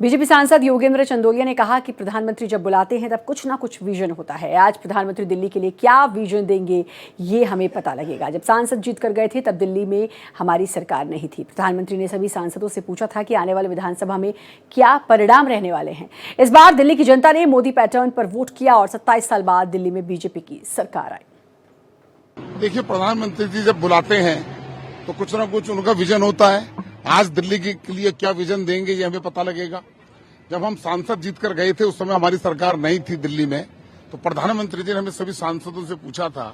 BJP सांसद योगेंद्र चंदोलिया ने कहा कि प्रधानमंत्री जब बुलाते हैं तब कुछ ना कुछ विजन होता है। आज प्रधानमंत्री दिल्ली के लिए क्या विजन देंगे ये हमें पता लगेगा। जब सांसद जीत कर गए थे तब दिल्ली में हमारी सरकार नहीं थी। प्रधानमंत्री ने सभी सांसदों से पूछा था कि आने वाले विधानसभा में क्या परिणाम रहने वाले हैं। इस बार दिल्ली की जनता ने मोदी पैटर्न पर वोट किया और 27 साल बाद दिल्ली में बीजेपी की सरकार आई। देखिए, प्रधानमंत्री जी जब बुलाते हैं तो कुछ ना कुछ उनका विजन होता है। आज दिल्ली के लिए क्या विजन देंगे ये हमें पता लगेगा। जब हम सांसद जीत कर गए थे उस समय हमारी सरकार नहीं थी दिल्ली में, तो प्रधानमंत्री जी ने हमें सभी सांसदों से पूछा था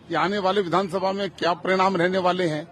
कि आने वाले विधानसभा में क्या परिणाम रहने वाले हैं।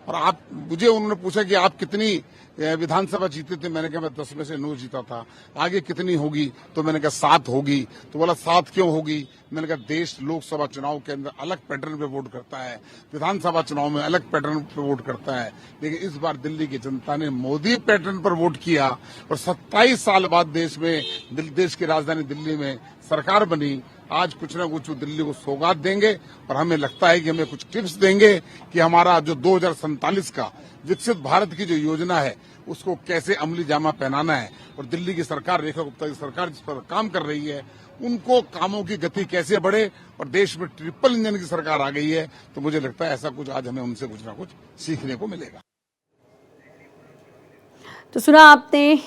और मुझे उन्होंने पूछा कि आप कितनी विधानसभा जीते थे। मैंने कहा मैं 10 में से 9 जीता था। आगे कितनी होगी, तो मैंने कहा 7 होगी। तो बोला 7 क्यों होगी। मैंने कहा देश लोकसभा चुनाव के अंदर अलग पैटर्न पे वोट करता है, विधानसभा चुनाव में अलग पैटर्न पे वोट करता है, लेकिन इस बार दिल्ली की जनता ने मोदी पैटर्न पर वोट किया और 27 साल बाद देश की राजधानी दिल्ली में सरकार बनी। आज कुछ ना कुछ दिल्ली को सौगात देंगे और हमें लगता है कि हमें कुछ टिप्स देंगे कि हमारा जो 2047 का विकसित भारत की जो योजना है उसको कैसे अमली जामा पहनाना है। और दिल्ली की सरकार, रेखा गुप्ता की सरकार जिस पर काम कर रही है, उनको कामों की गति कैसे बढ़े। और देश में ट्रिपल इंजन की सरकार आ गई है, तो मुझे लगता है ऐसा कुछ आज हमें उनसे कुछ ना कुछ सीखने को मिलेगा। तो सुना आपने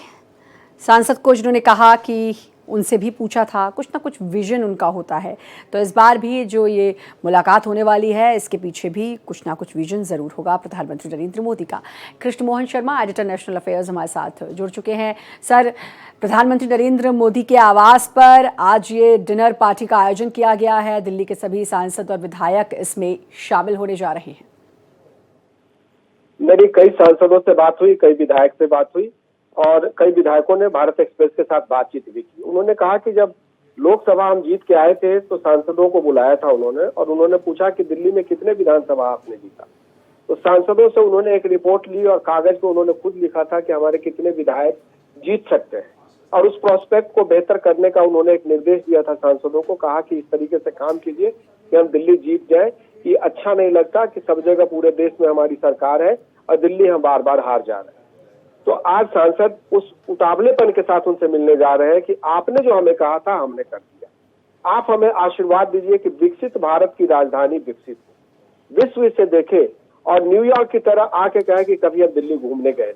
सांसद को, जिन्होंने कहा कि उनसे भी पूछा था, कुछ ना कुछ विजन उनका होता है। तो इस बार भी जो ये मुलाकात होने वाली है इसके पीछे भी कुछ ना कुछ विजन जरूर होगा प्रधानमंत्री नरेंद्र मोदी का। Krishna Mohan Sharma, editor national affairs, हमारे साथ जुड़ चुके हैं। सर, प्रधानमंत्री नरेंद्र मोदी के आवास पर आज ये डिनर पार्टी का आयोजन किया गया है। दिल्ली के सभी सांसद और विधायक इसमें शामिल होने जा रहे हैं। मेरी कई सांसदों से बात हुई, कई विधायक से बात हुई और कई विधायकों ने भारत एक्सप्रेस के साथ बातचीत भी की। उन्होंने कहा कि जब लोकसभा हम जीत के आए थे तो सांसदों को बुलाया था उन्होंने, और उन्होंने पूछा कि दिल्ली में कितने विधानसभा आपने जीता। तो सांसदों से उन्होंने एक रिपोर्ट ली और कागज पे उन्होंने खुद लिखा था कि हमारे कितने विधायक जीत सकते हैं, और उस प्रोस्पेक्ट को बेहतर करने का उन्होंने एक निर्देश दिया था सांसदों को। कहा कि इस तरीके से काम कीजिए कि हम दिल्ली जीत जाए। ये अच्छा नहीं लगता कि सब जगह पूरे देश में हमारी सरकार है और दिल्ली हम बार बार हार जा रहे हैं। तो आज सांसद उस उतावलेपन के साथ उनसे मिलने जा रहे हैं कि आपने जो हमें कहा था हमने कर दिया। आप हमें आशीर्वाद दीजिए कि विकसित भारत की राजधानी विकसित हो, विश्व इसे देखे और न्यूयॉर्क की तरह आके कहे कि कभी हम दिल्ली घूमने गए।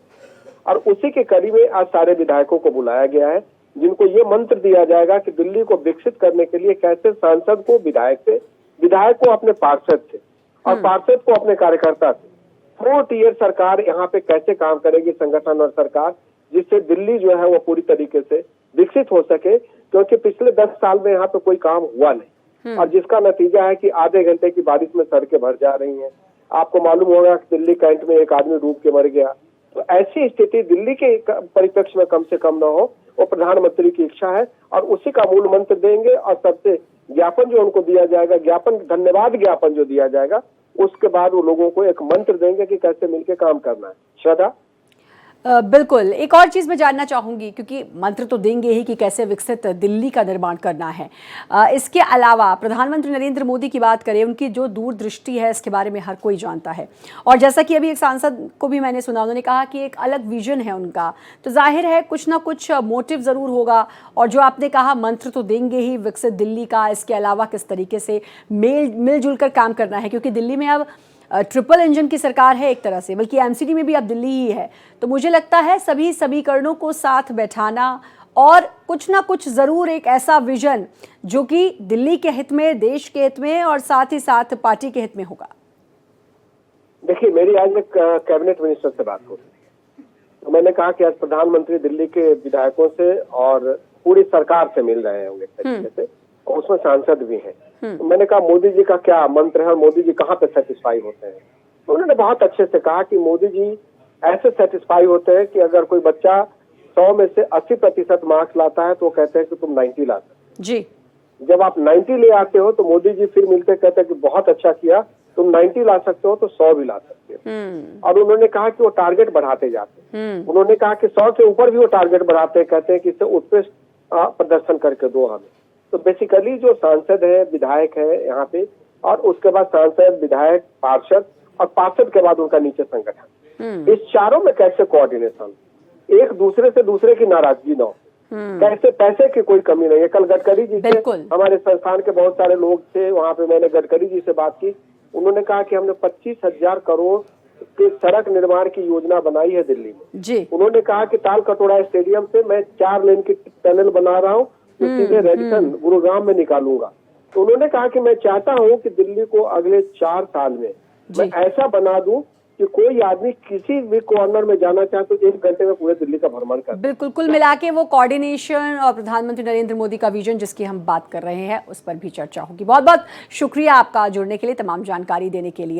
और उसी के कड़ी में आज सारे विधायकों को बुलाया गया है, जिनको ये मंत्र दिया जाएगा कि दिल्ली को विकसित करने के लिए कैसे सांसद को विधायक से, विधायक को अपने पार्षद से और पार्षद को अपने कार्यकर्ता से 4 टियर सरकार यहाँ पे कैसे काम करेगी, संगठन और सरकार, जिससे दिल्ली जो है वो पूरी तरीके से विकसित हो सके। क्योंकि पिछले 10 साल में यहाँ पे कोई काम हुआ नहीं, और जिसका नतीजा है कि आधे घंटे की बारिश में सड़कें भर जा रही हैं। आपको मालूम होगा कि दिल्ली कैंट में एक आदमी डूब के मर गया। तो ऐसी स्थिति दिल्ली के परिप्रेक्ष्य में कम से कम न हो, वो प्रधानमंत्री की इच्छा है और उसी का मूल मंत्र देंगे। और सबसे ज्ञापन जो उनको दिया जाएगा, ज्ञापन, धन्यवाद ज्ञापन जो दिया जाएगा, उसके बाद वो लोगों को एक मंत्र देंगे कि कैसे मिलकर काम करना है। श्रद्धा, बिल्कुल। एक और चीज़ मैं जानना चाहूँगी, क्योंकि मंत्र तो देंगे ही कि कैसे विकसित दिल्ली का निर्माण करना है। इसके अलावा प्रधानमंत्री नरेंद्र मोदी की बात करें, उनकी जो दूरदृष्टि है इसके बारे में हर कोई जानता है। और जैसा कि अभी एक सांसद को भी मैंने सुना, उन्होंने कहा कि एक अलग विजन है उनका, तो जाहिर है कुछ ना कुछ मोटिव ज़रूर होगा। और जो आपने कहा मंत्र तो देंगे ही विकसित दिल्ली का, इसके अलावा किस तरीके से मिलजुल कर काम करना है, क्योंकि दिल्ली में अब ट्रिपल इंजन की सरकार है एक तरह से, बल्कि एमसीडी में भी अब दिल्ली ही है। तो मुझे लगता है सभी समीकरणों को साथ बैठाना और कुछ ना कुछ जरूर एक ऐसा विजन जो कि दिल्ली के हित में, देश के हित में और साथ ही साथ पार्टी के हित में होगा। देखिए, मेरी आज एक कैबिनेट मिनिस्टर से बात हो, तो मैंने कहा कि आज प्रधानमंत्री दिल्ली के विधायकों से और पूरी सरकार से मिल रहे होंगे तरीके से, और उसमें सांसद भी हैं। तो मैंने कहा मोदी जी का क्या मंत्र है और मोदी जी कहाँ पे सेटिस्फाई होते हैं। तो उन्होंने बहुत अच्छे से कहा कि मोदी जी ऐसे सेटिस्फाई होते हैं कि अगर कोई बच्चा 100 में से 80% मार्क्स लाता है तो वो कहते हैं कि तुम 90 ला सकते जी। जब आप 90 ले आते हो तो मोदी जी फिर मिलकर कहते हैं कि बहुत अच्छा किया, तुम 90 ला सकते हो तो 100 भी ला सकते हो। और उन्होंने कहा कि वो टारगेट बढ़ाते जाते हैं। उन्होंने कहा कि 100 के ऊपर भी वो टारगेट बढ़ाते हैं, कहते हैं कि इससे उत्कृष्ट प्रदर्शन करके दो हमें। तो बेसिकली जो सांसद है, विधायक है यहाँ पे, और उसके बाद सांसद, विधायक, पार्षद, और पार्षद के बाद उनका नीचे संगठन, इस चारों में कैसे कोऑर्डिनेशन, एक दूसरे से दूसरे की नाराजगी ना हो। कैसे पैसे की कोई कमी नहीं है। कल गडकरी जी से बिल्कुल। हमारे संस्थान के बहुत सारे लोग थे, वहाँ पे मैंने गडकरी जी से बात की। उन्होंने कहा कि हमने 25,000 करोड़ के सड़क निर्माण की योजना बनाई है दिल्ली में जी। उन्होंने कहा कि ताल कटोरा स्टेडियम से मैं 4 लेन की टनल बना रहा हूँ, जो सीधे रेडिसन गुरुग्राम में निकालूंगा। तो उन्होंने कहा कि मैं चाहता हूँ कि दिल्ली को अगले 4 साल में मैं ऐसा बना दूं कि कोई आदमी किसी भी कॉर्नर में जाना चाहे तो 1 घंटे में पूरे दिल्ली का भ्रमण कर। बिल्कुल, कुल मिला के वो कोऑर्डिनेशन और प्रधानमंत्री नरेंद्र मोदी का विजन जिसकी हम बात कर रहे हैं उस पर भी चर्चा होगी। बहुत बहुत शुक्रिया आपका जुड़ने के लिए, तमाम जानकारी देने के लिए।